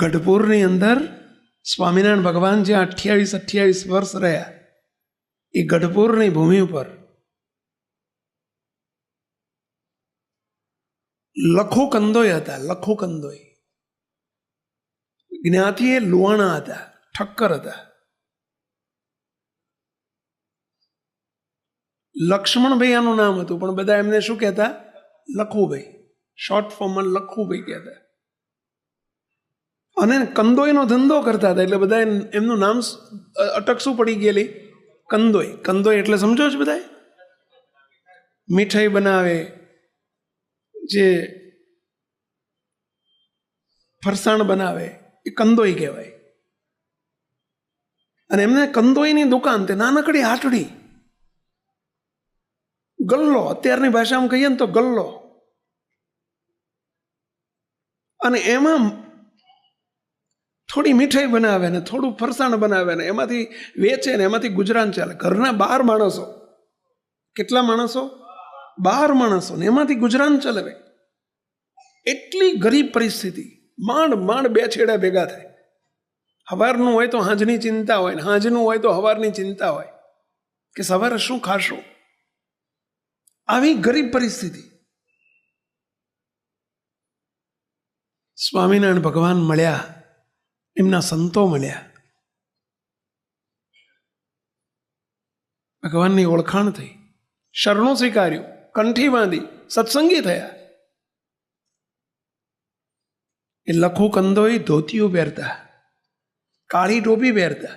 ગઢપુરની અંદર સ્વામિનારાયણ ભગવાન જ્યાં 28 વર્ષ રહ્યા, એ ગઢપુરની ભૂમિ ઉપર લખો કંદોય હતા. લખો કંદોય જ્ઞાતિએ લુવાણા હતા, ઠક્કર હતા. લક્ષ્મણભાઈ આનું નામ હતું, પણ બધા એમને શું કહેતા? લખુભાઈ. શોર્ટ ફોર્મમાં લખુભાઈ કહેતા. અને કંદોયનો ધંધો કરતા હતા, એટલે બધા એમનું નામ અટકશું પડી ગયેલી કંદોય. કંદોય એટલે સમજો છો બધા? મીઠાઈ બનાવે, જે ફરસાણ બનાવે, એ કંદોય કહેવાય. અને એમને કંદોયની દુકાન, તે નાનકડી હાટડી, ગલ્લો, અત્યારની ભાષામાં કહીએ ને તો ગલ્લો. અને એમાં થોડી મીઠાઈ બનાવે ને થોડું ફરસાણ બનાવે ને એમાંથી વેચે ને એમાંથી ગુજરાન ચાલે. ઘરના 12 માણસો. કેટલા માણસો? 12 માણસો ને એમાંથી ગુજરાન ચલાવે. એટલી ગરીબ પરિસ્થિતિ. માંડ 2 છેડા ભેગા થાય. સવારનું હોય તો હાંજની ચિંતા હોય, ને હાંજનું હોય તો સવારની ચિંતા હોય કે સવારે શું ખાશું. આવી ગરીબ પરિસ્થિતિ. સ્વામિનારાયણ ભગવાન મળ્યા, એમના સંતો મળ્યા, ભગવાનની ઓળખાણ થઈ, શરણું સ્વીકાર્યું, કંઠી બાંધી, સત્સંગી થયા. એ લખો કંદોય ધોતીઓ પહેરતા, કાળી ટોપી પહેરતા.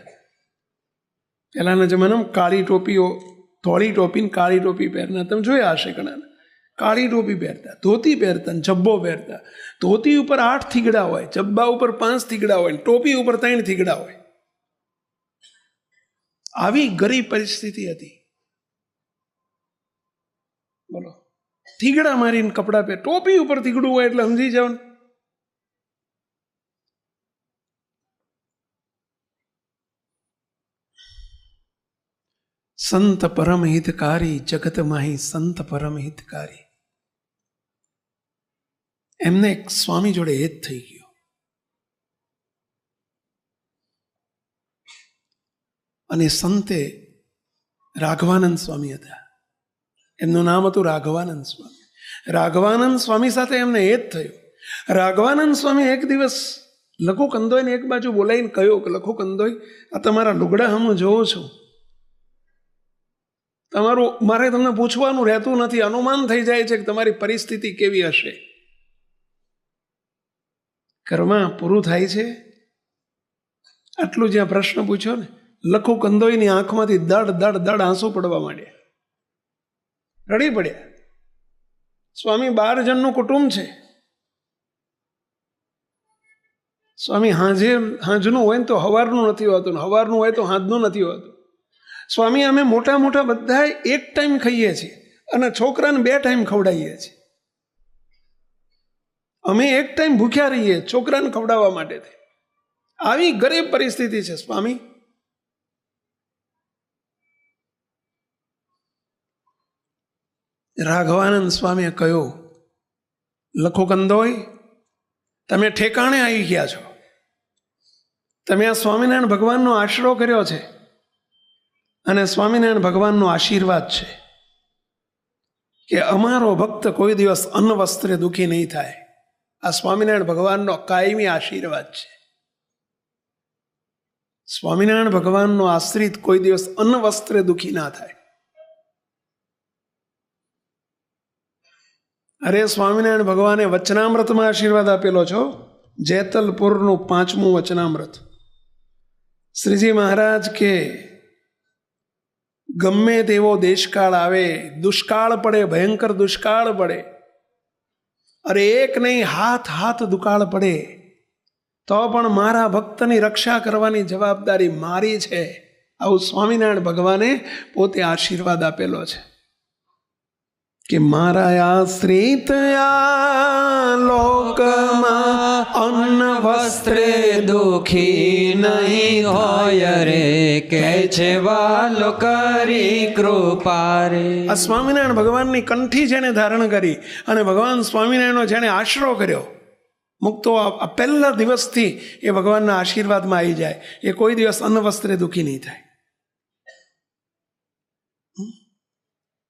પહેલાના જમાનામાં કાળી ટોપીઓ, ધોળી ટોપી ને કાળી ટોપી પહેરતા તમે જોયા હશે ઘણા. કાળી ટોપી પહેરતા, ધોતી પહેરતા, જબ્બો પહેરતા. ધોતી ઉપર 8 થીગડા હોય, જબ્બા ઉપર 5 થીગડા હોય, ટોપી ઉપર 3 થીગડા હોય. આવી ગરીબ પરિસ્થિતિ હતી. બોલો, થીગડા મારીને કપડા પહેર, ટોપી ઉપર થીગડું હોય એટલે સમજી જાવ ને. સંત પરમ હિતકારી, જગત માહી સંત પરમ હિતકારી. એમને એક સ્વામી જોડે હેત થઈ ગયો. અને સંતે રાઘવાનંદ સ્વામી હતા. એમનું નામ હતું રાઘવાનંદ સ્વામી. રાઘવાનંદ સ્વામી સાથે એમને હેત થયું. રાઘવાનંદ સ્વામી એક દિવસ લખો કંદોયને એક બાજુ બોલાવીને કહ્યું કે લખો કંદોય, આ તમારા લુગડા હું જોઉં છું, તમારું મારે તમને પૂછવાનું રહેતું નથી, અનુમાન થઈ જાય છે કે તમારી પરિસ્થિતિ કેવી હશે. ઘરમાં પૂરું થાય છે. આટલું જ્યાં પ્રશ્ન પૂછ્યો ને, લખો કંદોયની આંખમાંથી દડ આંસુ પડવા માંડ્યા. રડી પડ્યા. સ્વામી 12 જણનું કુટુંબ છે. સ્વામી હાંજનું હોય ને તો હવારનું નથી હોતું, હવારનું હોય તો હાંજનું નથી હોતું. સ્વામી અમે મોટા બધા એક ટાઈમ ખાઈએ છીએ અને છોકરાને 2 ટાઈમ ખવડાવીએ છીએ. અમે એક ટાઈમ ભૂખ્યા રહીએ છોકરાને ખવડાવવા માટે. આવી ગરીબ પરિસ્થિતિ છે સ્વામી. રાઘવાનંદ સ્વામીએ કહ્યું, લખો કંદોય, તમે ઠેકાણે આવી ગયા છો. તમે આ સ્વામિનારાયણ ભગવાનનો આશરો કર્યો છે અને સ્વામિનારાયણ ભગવાનનો આશીર્વાદ છે કે અમારો ભક્ત કોઈ દિવસ અન્ન વસ્ત્રે દુઃખી નહીં થાય. આ સ્વામિનારાયણ ભગવાનનો કાયમી આશીર્વાદ છે. સ્વામિનારાયણ ભગવાનનો આશ્રિત કોઈ દિવસ અન્ન વસ્ત્રે દુઃખી ના થાય. અરે સ્વામિનારાયણ ભગવાને વચનામૃતમાં આશીર્વાદ આપેલો છો. જેતલપુરનું 5મું વચનામૃત. શ્રીજી મહારાજ કે ગમે તેવો દેશકાળ આવે, દુષ્કાળ પડે, ભયંકર દુષ્કાળ પડે, અરે એક નહીં હાથ દુકાળ પડે, તો પણ મારા ભક્તની રક્ષા કરવાની જવાબદારી મારી છે. આવું સ્વામિનારાયણ ભગવાને પોતે આશીર્વાદ આપેલો છે કે મારા આશ્રિત આ લોકમાં અન્ન વસ્ત્રે દુઃખી નહીં હોય રે, કે છે વાલો કરી કૃપા રે. આ સ્વામિનારાયણ ભગવાનની કંઠી જેને ધારણ કરી અને ભગવાન સ્વામિનારાયણનો જેને આશરો કર્યો, મુક્તો આ પહેલા દિવસથી એ ભગવાનના આશીર્વાદમાં આવી જાય, એ કોઈ દિવસ અન્ન વસ્ત્રે દુઃખી નહીં થાય.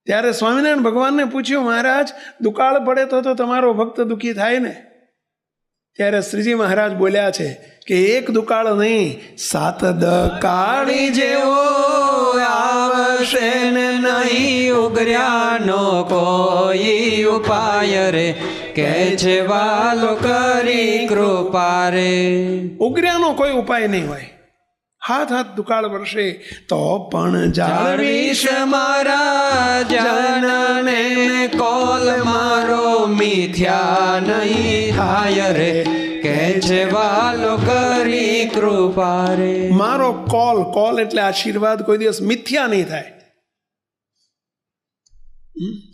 ત્યારે સ્વામિનારાયણ ભગવાનને પૂછ્યું, મહારાજ દુકાળ પડે તો તમારો ભક્ત દુઃખી થાય ને? ત્યારે શ્રીજી મહારાજ બોલ્યા છે કે એક દુકાળ નહીં, 7 દકાળી જેવો આવશે ને નહીં ઉગર્યાનો કોઈ ઉપાય રે, કે છે વાલો કરી કૃપા રે. ઉગર્યાનો કોઈ ઉપાય નહીં હોય. હાથ દુકાળ વર્ષે તો પણ જાળવીશ મારા જનને, કોલ મારો મિથ્યા નહીં થાય રે, કે છે વાલો કરી કૃપા રે. મારો કોલ એટલે આશીર્વાદ કોઈ દિવસ મિથ્યા નહીં થાય.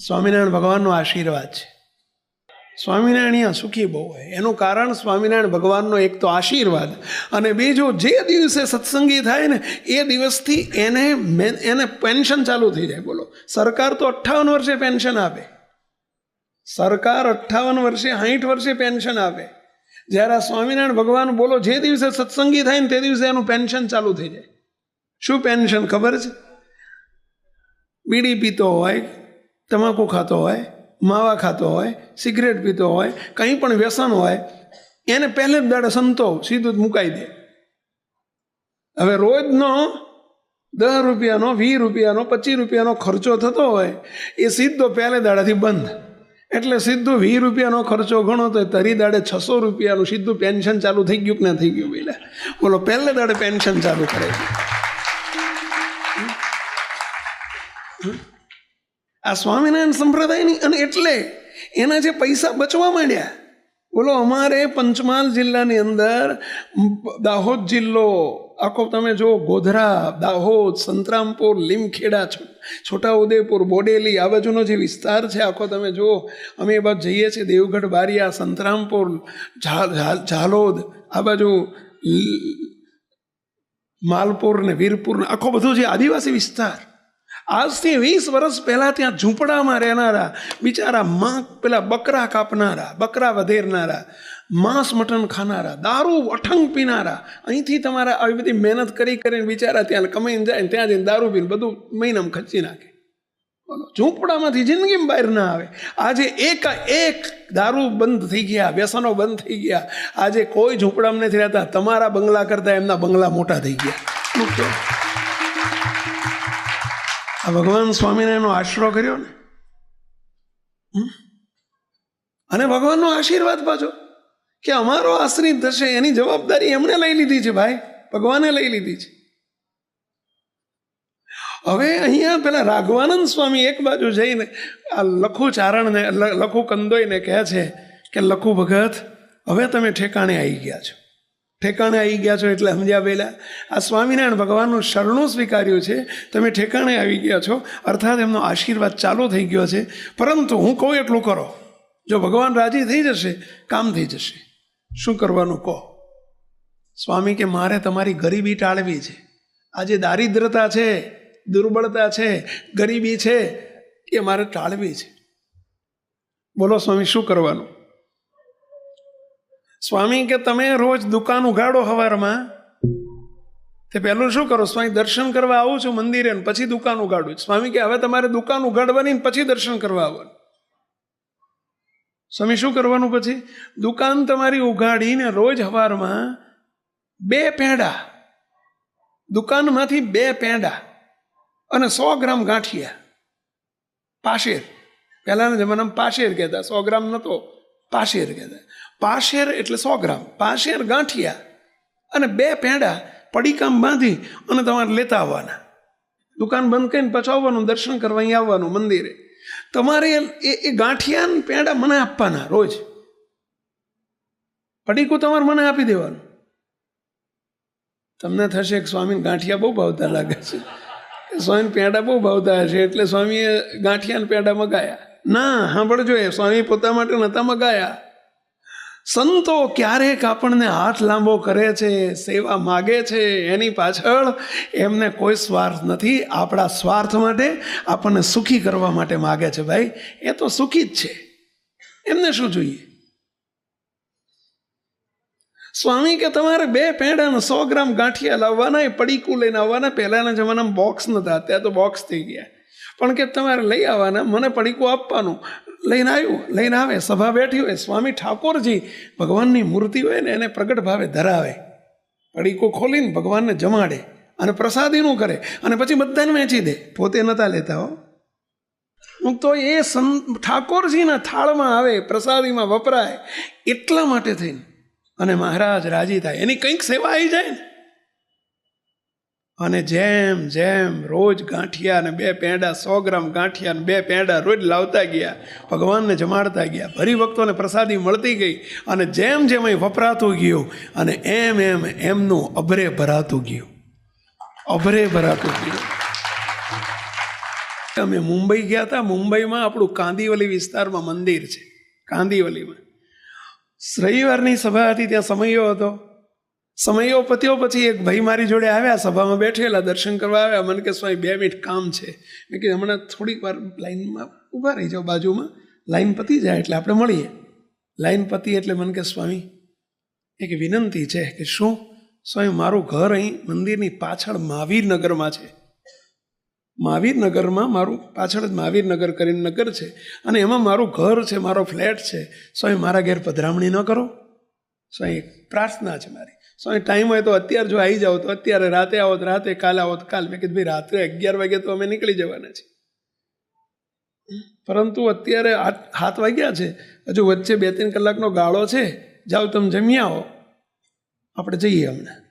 સ્વામિનારાયણ ભગવાનનો આશીર્વાદ છે. સ્વામિનારાયણ અહીંયા સુખી બહુ હોય. એનું કારણ સ્વામિનારાયણ ભગવાનનો એક તો આશીર્વાદ, અને બીજું જે દિવસે સત્સંગી થાય ને એ દિવસથી એને પેન્શન ચાલુ થઈ જાય. બોલો, સરકાર તો 58 વર્ષે પેન્શન આપે. સરકાર 58 વર્ષે 60 વર્ષે પેન્શન આપે. જ્યારે સ્વામિનારાયણ ભગવાન બોલો જે દિવસે સત્સંગી થાય ને તે દિવસે એનું પેન્શન ચાલુ થઈ જાય. શું પેન્શન ખબર છે? બીડી પીતો હોય, તમાકુ ખાતો હોય, માવા ખાતો હોય, સિગરેટ પીતો હોય, કંઈ પણ વ્યસન હોય, એને પહેલે જ દાડે સંતો સીધું જ મુકાઈ દે. હવે રોજનો 10 રૂપિયાનો, 20 રૂપિયાનો, 25 રૂપિયાનો ખર્ચો થતો હોય એ સીધો પહેલે દાડાથી બંધ. એટલે સીધું 20 રૂપિયાનો ખર્ચો ગણો તો તરી દાડે 600 રૂપિયાનું સીધું પેન્શન ચાલુ થઈ ગયું કે ના થઈ ગયું? પેલા બોલો, પહેલે દાડે પેન્શન ચાલુ કરે. આ સ્વામિનારાયણ સંપ્રદાયની, અને એટલે એના જે પૈસા બચવા માંડ્યા. બોલો, અમારે પંચમહાલ જિલ્લાની અંદર દાહોદ જિલ્લો આખો તમે જો, ગોધરા, દાહોદ, સંતરામપુર, લીમખેડા, છોટાઉદેપુર, બોડેલી, આ બાજુનો જે વિસ્તાર છે આખો તમે જો, અમે એ બાજુ જઈએ છીએ, દેવગઢ, બારિયા, સંતરામપુર, ઝાલોદ, આ બાજુ માલપુર ને વીરપુર ને આખો બધો જે આદિવાસી વિસ્તાર, આજથી 20 વર્ષ પહેલાં ત્યાં ઝૂંપડામાં રહેનારા બિચારા પેલા બકરા કાપનારા, બકરા વધેરનારા, માંસ મટન ખાનારા, દારૂ અઠંગ પીનારા, અહીંથી તમારા આવી બધી મહેનત કરીને બિચારા ત્યાં કમાઈને જાય, ત્યાં જઈને દારૂ પીને બધું મહિનામાં ખર્ચી નાખે. બોલો, ઝૂંપડામાંથી જિંદગીમાં બહાર ના આવે. આજે એક દારૂ બંધ થઈ ગયા, વ્યસનો બંધ થઈ ગયા. આજે કોઈ ઝૂંપડામાં નથી રહેતા. તમારા બંગલા કરતાં એમના બંગલા મોટા થઈ ગયા. આ ભગવાન સ્વામિનારાયણનો આશરો કર્યો ને, અને ભગવાનનો આશીર્વાદ પાછો કે અમારો આશ્રિત થશે, એની જવાબદારી એમણે લઈ લીધી છે. ભાઈ, ભગવાને લઈ લીધી છે. હવે અહીંયા પેલા રાઘવાનંદ સ્વામી એક બાજુ જઈને આ લખુ ચારણને, લખુ કંદોઈને કહે છે કે લખુ ભગત, હવે તમે ઠેકાણે આવી ગયા છો. ઠેકાણે આવી ગયા છો એટલે સમજ્યા પહેલાં આ સ્વામિનારાયણ ભગવાનનું શરણું સ્વીકાર્યું છે, તમે ઠેકાણે આવી ગયા છો, અર્થાત એમનો આશીર્વાદ ચાલુ થઈ ગયો છે. પરંતુ હું કહું એટલું કરો. જો ભગવાન રાજી થઈ જશે, કામ થઈ જશે. શું કરવાનું કહો? સ્વામી કે મારે તમારી ગરીબી ટાળવી છે. આજે દારિદ્રતા છે, દુર્બળતા છે, ગરીબી છે, એ મારે ટાળવી છે. બોલો સ્વામી, શું કરવાનું? સ્વામી કે તમે રોજ દુકાન ઉગાડો સવારમાં, તે પહેલું શું કરો? સ્વામી, દર્શન કરવા આવું છું મંદિરે ને પછી દુકાન ઉગાડું. સ્વામી કે હવે તમારે દુકાન ઉગાડવાની પછી દર્શન કરવા આવવાનું. સ્વામી, શું કરવાનું પછી? દુકાન તમારી ઉગાડીને રોજ સવારમાં 2 પેંડા, દુકાનમાંથી 2 પેંડા અને 100 ગ્રામ ગાંઠિયા, પાશેર, પહેલાના જમાનામાં પાશેર કહેતા, 100 ગ્રામ નહોતો, પાશેર કહેતા. પાશેર એટલે 100 ગ્રામ, પાશેર ગાંઠિયા અને 2 પેંડા પડીકામ બાંધી અને તમારે લેતા આવવાના. દુકાન બંધ કરીને પચાવવાનું, દર્શન કરવા અહીં આવવાનું મંદિરે. તમારે એ ગાંઠિયા પેંડા મને આપવાના રોજ. પડીકું તમારે મને આપી દેવાનું. તમને થશે કે સ્વામીને ગાંઠિયા બહુ ભાવતા લાગે છે, સ્વામીને પેંડા બહુ ભાવતા હશે એટલે સ્વામીએ ગાંઠિયાને પેંડા મગાયા. ના, સાંભળજો, એ સ્વામી પોતા માટે નહોતા મગાયા. સંતો ક્યારેક આપણને હાથ લાંબો કરે છે, સેવા માગે છે, એની પાછળ એમને કોઈ સ્વાર્થ નથી. આપણા સ્વાર્થ માટે, આપણને સુખી કરવા માટે માગે છે. ભાઈ, એ તો સુખી જ છે, એમને શું જોઈએ? સ્વામી કે તમારે 2 પેંડાને 100 ગ્રામ ગાંઠિયા લાવવાના, એ પડીકું લઈને આવવાના. પહેલાંના જમાનામાં બોક્સ નહોતા, અત્યારે તો બોક્સ થઈ ગયા. પણ કે તમારે લઈ આવવાના, મને પડીકું આપવાનું. લઈને આવ્યું, લઈને આવે, સભા બેઠી હોય, સ્વામી ઠાકોરજી ભગવાનની મૂર્તિ હોય ને એને પ્રગટ ભાવે ધરાવે, પડીકું ખોલીને ભગવાનને જમાડે અને પ્રસાદીનું કરે અને પછી બધાને વેચી દે, પોતે નહોતા લેતા હો. તો એ ઠાકોરજીના થાળમાં આવે, પ્રસાદીમાં વપરાય, એટલા માટે થઈને અને મહારાજ રાજી થાય, એની કંઈક સેવા આવી જાય ને. અને જેમ જેમ રોજ ગાંઠિયા અને 2 પેંડા, 100 ગ્રામ ગાંઠિયા અને 2 પેંડા રોજ લાવતા ગયા, ભગવાનને જમાડતા ગયા, હરિભક્તોને પ્રસાદી મળતી ગઈ અને જેમ જેમ અહીં વપરાતું ગયું અને એમ એમ એમનું અભરે ભરાતું ગયું, અભરે ભરાતું ગયું. અમે મુંબઈ ગયા હતા. મુંબઈમાં આપણું કાંદીવલી વિસ્તારમાં મંદિર છે, કાંદીવલીમાં. રવિવારની સભા હતી, ત્યાં સમયો હતો. સમયો પત્યો પછી એક ભાઈ મારી જોડે આવ્યા, સભામાં બેઠેલા, દર્શન કરવા આવ્યા. મને કે સ્વામી 2 મિનિટ કામ છે. મેં કીધું હમણાં થોડીક વાર લાઈનમાં ઊભા રહી જાઓ, બાજુમાં લાઈન પતી જાય એટલે આપણે મળીએ. લાઈન પતી એટલે મને કે સ્વામી એક વિનંતી છે. કે શું? સ્વામી મારું ઘર અહીં મંદિરની પાછળ મહાવીરનગરમાં છે. મહાવીરનગરમાં મારું પાછળ જ મહાવીરનગર કરીને નગર છે અને એમાં મારું ઘર છે, મારો ફ્લેટ છે. સ્વામી મારા ઘેર પધરામણી ન કરો. સ્વામી પ્રાર્થના છે મારી. સ્વામી ટાઈમ હોય તો અત્યારે જો આવી જાઓ તો અત્યારે, રાતે આવો તો રાતે, કાલે આવો તો કાલે. મેં કીધું ભાઈ રાત્રે 11 વાગે તો અમે નીકળી જવાના છીએ, પરંતુ અત્યારે 7 વાગ્યા છે, હજુ વચ્ચે 2-3 કલાકનો ગાળો છે. જાઓ તમે જમી આવો, આપણે જઈએ હમણાં.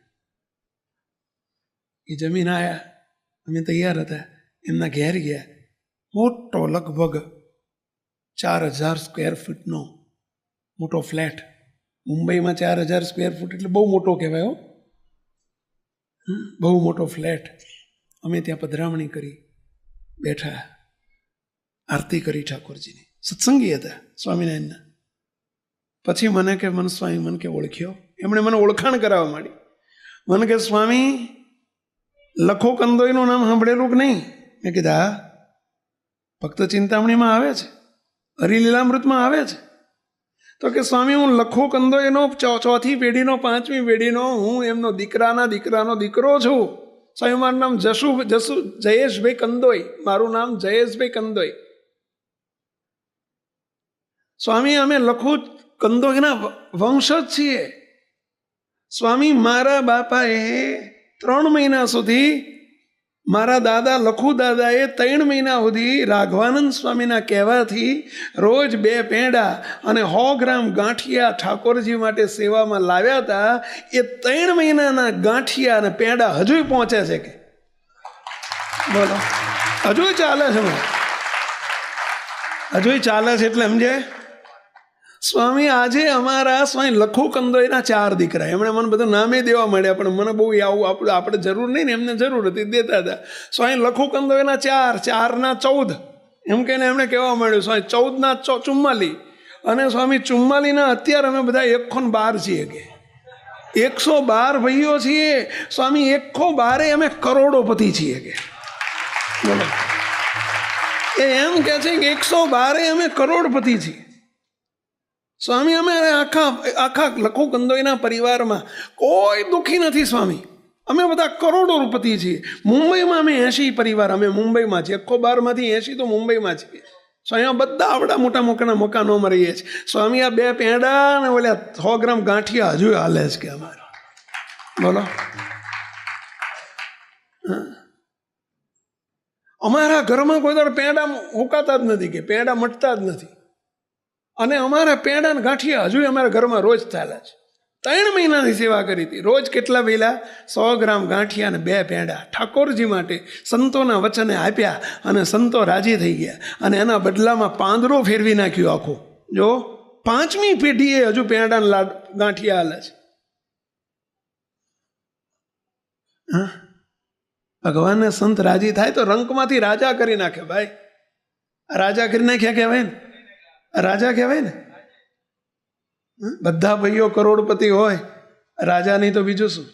એ જમીન આવ્યા, અમે તૈયાર હતા, એમના ઘેર ગયા. મોટો લગભગ 4000 સ્ક્વેર ફૂટનો મોટો ફ્લેટ. મુંબઈમાં 4000 સ્ક્વેર ફૂટ એટલે બહુ મોટો કહેવાય હો, બહુ મોટો ફ્લેટ. અમે ત્યાં પધરામણી કરી, બેઠા, આરતી કરી ઠાકોરજીની. સત્સંગી હતા સ્વામિનારાયણના. પછી મને કે સ્વામી મને કે ઓળખ્યો. એમણે મને ઓળખાણ કરાવવા માંડી. મને કે સ્વામી લખો કંદોઈનું નામ સાંભળેલું કે નહીં? મેં કીધા હા, ભક્ત ચિંતામણીમાં આવે છે, હરિલીલામૃતમાં આવે છે. તો કે સ્વામી હું લખો કંદોઈનો 4મી પેઢીનો 5મી પેઢીનો હું એમનો દીકરાના દીકરાનો દીકરો છું. સ્વામી મારું નામ જયેશભાઈ કંદોઈ, મારું નામ જયેશભાઈ કંદોઈ. સ્વામી અમે લખો કંદોઈના વંશ જ છીએ. સ્વામી મારા બાપાએ 3 મહિના સુધી, મારા દાદા લખુ દાદાએ 3 મહિના સુધી રાઘવાનંદ સ્વામીના કહેવાથી રોજ 2 પેંડા અને 100 ગ્રામ ગાંઠિયા ઠાકોરજી માટે સેવામાં લાવ્યા હતા. એ 3 મહિનાના ગાંઠિયા અને પેંડા હજુ પહોંચે છે કે બોલો, હજુ ચાલે છે, હજુ ચાલે છે. એટલે સમજે સ્વામી આજે અમારા સ્વામી લખો કંદોઈના 4 દીકરા, એમણે મને બધું નામે દેવા માંડ્યા, પણ મને બહુ આવું આપણે જરૂર નહીં ને, એમને જરૂર હતી, દેતા હતા. સ્વામી લખો કંદોઈના 4 ના 14 એમ કહીને એમણે કહેવા માંડ્યું. સ્વામી 14 ના 44 અને સ્વામી 44ના અત્યારે અમે બધા 112 છીએ કે 112 ભાઈઓ છીએ. સ્વામી 112 અમે કરોડોપતિ છીએ કે બોલો. એ એમ કે છે કે 112 અમે કરોડપતિ છીએ. સ્વામી અમે આખા લખો કંદોઈના પરિવારમાં કોઈ દુઃખી નથી સ્વામી. અમે બધા કરોડોપતિ છીએ. મુંબઈમાં અમે 80 પરિવાર, અમે મુંબઈમાં છીએ. 112માંથી 80 તો મુંબઈમાં છીએ. સ્વામી બધા આવડા મોટા મકાનોમાં રહીએ છીએ. સ્વામી આ 2 પેંડા ને ઓલા 100 ગ્રામ ગાંઠિયા હજુ હાલે છે કે અમારે બોલો. અમારા ઘરમાં કોઈ દર પેંડા હોકાતા જ નથી કે પેંડા મટતા જ નથી. અને અમારા પેંડા ને ગાંઠિયા હજુ અમારા ઘરમાં રોજ ચાલે છે. 3 મહિનાની સેવા કરી હતી. રોજ કેટલા વેલા? 100 ગ્રામ ગાંઠિયા અને 2 પેંડા ઠાકોરજી માટે સંતોના વચને આપ્યા અને સંતો રાજી થઈ ગયા. અને એના બદલામાં પાંદડો ફેરવી નાખ્યું આખું. જો 5મી પેઢીએ હજુ પેંડા ગાંઠિયા હાલે છે. હા, ભગવાનને સંત રાજી થાય તો રંકમાંથી રાજા કરી નાખે ભાઈ. રાજા કરી નાખ્યા કહેવાય ને, રાજા કહેવાય ને. બધા ભાઈઓ કરોડપતિ હોય, રાજા નહીં તો બીજું શું?